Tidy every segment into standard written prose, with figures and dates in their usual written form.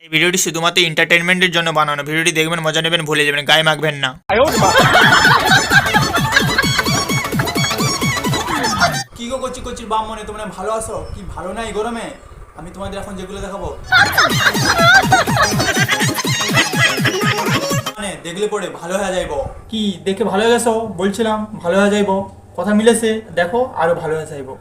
এই ভিডিওটি শুধুমাত্র এন্টারটেইনমেন্টের জন্য বানানো। ভিডিওটি দেখবেন, মজা নেবেন, ভুলে যাবেন, গায়ে মাখবেন না। কি গো কচি কচির বাম মনে, তোমরা ভালো আছো? কি ভালো না এই গরমে? আমি তোমাদের এখন যেগুলো দেখাবো মানে দেখলে পরে ভালো হয়ে যাইবো। কি দেখে ভালো হয়ে গেছো? বলছিলাম ভালো হয়ে যাইবো, কথা মিলেছে, দেখো আরো ভালো হয়ে যাইবো।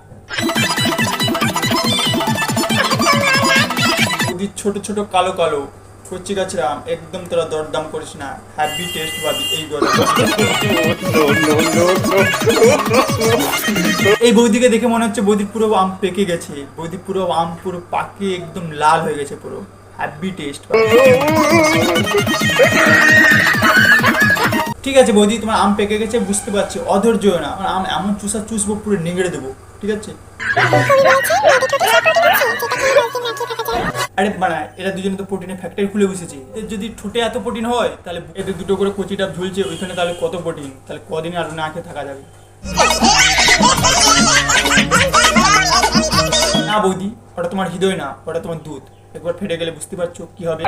ছোট ছোট কালো কালো কচি গাছরা একদম তোরা দরদাম করিস না, হ্যাপি টেস্ট পাবি এই গরমে। এই বৌদিকে দেখে মনে হচ্ছে বৌদির পুরো আম পেকে গেছে, বৌদি পুরো আম পুরো পাকে একদম লাল হয়ে গেছে, পুরো হ্যাপি টেস্ট। ঠিক আছে বৌদি, তোমার আম পেকে গেছে বুঝতে পারছি, অধৈর্য না, আমার আম এমন চুষা চুষবো পুরো নিংড়ে দেবো, ঠিক আছে? আরে মানে এরা দুজনে তো প্রোটিনের ফ্যাক্টরি খুলে বসেছে, যদি ঠোঁটে এত প্রোটিন হয় তাহলে এদের দুটো করে কচি ডাব ঝুলছে ওইখানে, তাহলে কত প্রোটিন, তাহলে কদিন আর না খেয়ে থাকা যাবে। না বৌদি, ওটা তোমার হৃদয় না, ওটা তোমার দুধ, একবার ফেটে গেলে বুঝতে পারছো কি হবে।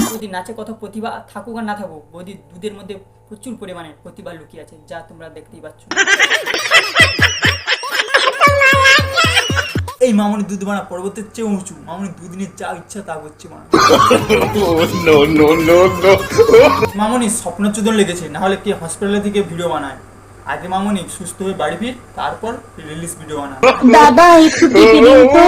বৌদি নাচে কত প্রতিভা থাকুক আর না থাকুক, বৌদি দুধের মধ্যে প্রচুর পরিমাণে প্রতিভা লুকিয়ে আছে, যা তোমরা দেখতেই পাচ্ছ। এই মামনি দুধ বানা পর্বতের চেয়ে উঁচু, মামনি দুদিনের যা ইচ্ছা তা করছে মানে। মামনি স্বপ্নচোদন লেগেছে, না হলে কি হসপিটালে থেকে ভিডিও বানায়? আগে মামনি সুস্থ হয়ে বাড়ি ফির, তারপর রিলিজ ভিডিও বানায়। দাদা একটু টিপে দিন তো।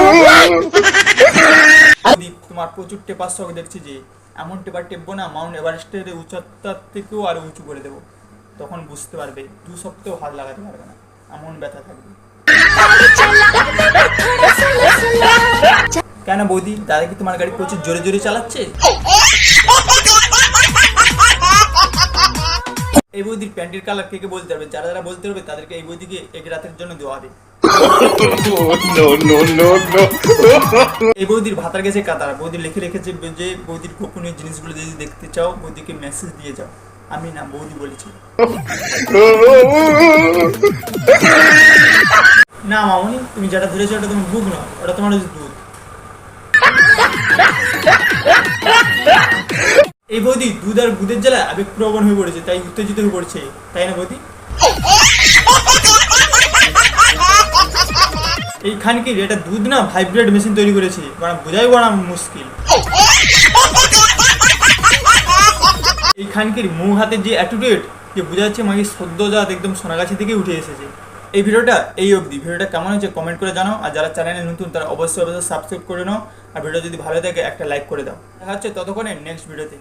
তোমার প্রচুর টেপার শখ দেখছি, যে এমন টেপার টেপবো না মাউন্ট এভারেস্টের উচ্চতার থেকেও আরো উঁচু করে দেবো, তখন বুঝতে পারবে 2 সপ্তাহ হাত লাগাতে পারবে না, এমন ব্যথা থাকবে। কেন বৌদি, দাদা কি তোমার গাড়ি প্রচুর জোরে জোরে চালাচ্ছে? এই বৌদির প্যান্টের কালার কে কে বলতে পারবে? যারা যারা বলতে পারবে তাদেরকে এই বৌদিকে এক রাতের জন্য দেওয়া হবে। এই বৌদির ভাতার গেছে কাতার, বৌদি লিখে রেখেছে যে বৌদির গোপনীয় জিনিসগুলো যদি দেখতে চাও বৌদিকে মেসেজ দিয়ে যাও। আমি না, বৌদি বলেছি। না মামনি, তুমি যেটা ধরেছো ওটা তোমার বুক না, ওটা তোমার দুধ। এই বৌদি দুধ আর দুধের জ্বালা আবেগপ্রবণ হয়ে পড়েছে, তাই উত্তেজিত হয়ে পড়ছে, তাই না বৌদি? এই খানকির এটা দুধ না ভাইব্রেট মেশিন তৈরি করেছে, বোঝাই বড় মুশকিল। এই খানকির মুখ হাতের যে অ্যাটিটিউড, যে বোঝা যাচ্ছে মাকে সদ্যজাত একদম সোনাগাছি থেকে উঠে এসেছে। এই ভিডিওটা এই অবধি, ভিডিওটা কেমন হয়েছে কমেন্ট করে জানাও, আর যারা চ্যানেলে নতুন তারা অবশ্যই সাবস্ক্রাইব করে নাও, আর ভিডিও যদি ভালো থাকে একটা লাইক করে দাও। দেখা হচ্ছে ততক্ষণে নেক্সট ভিডিওতে।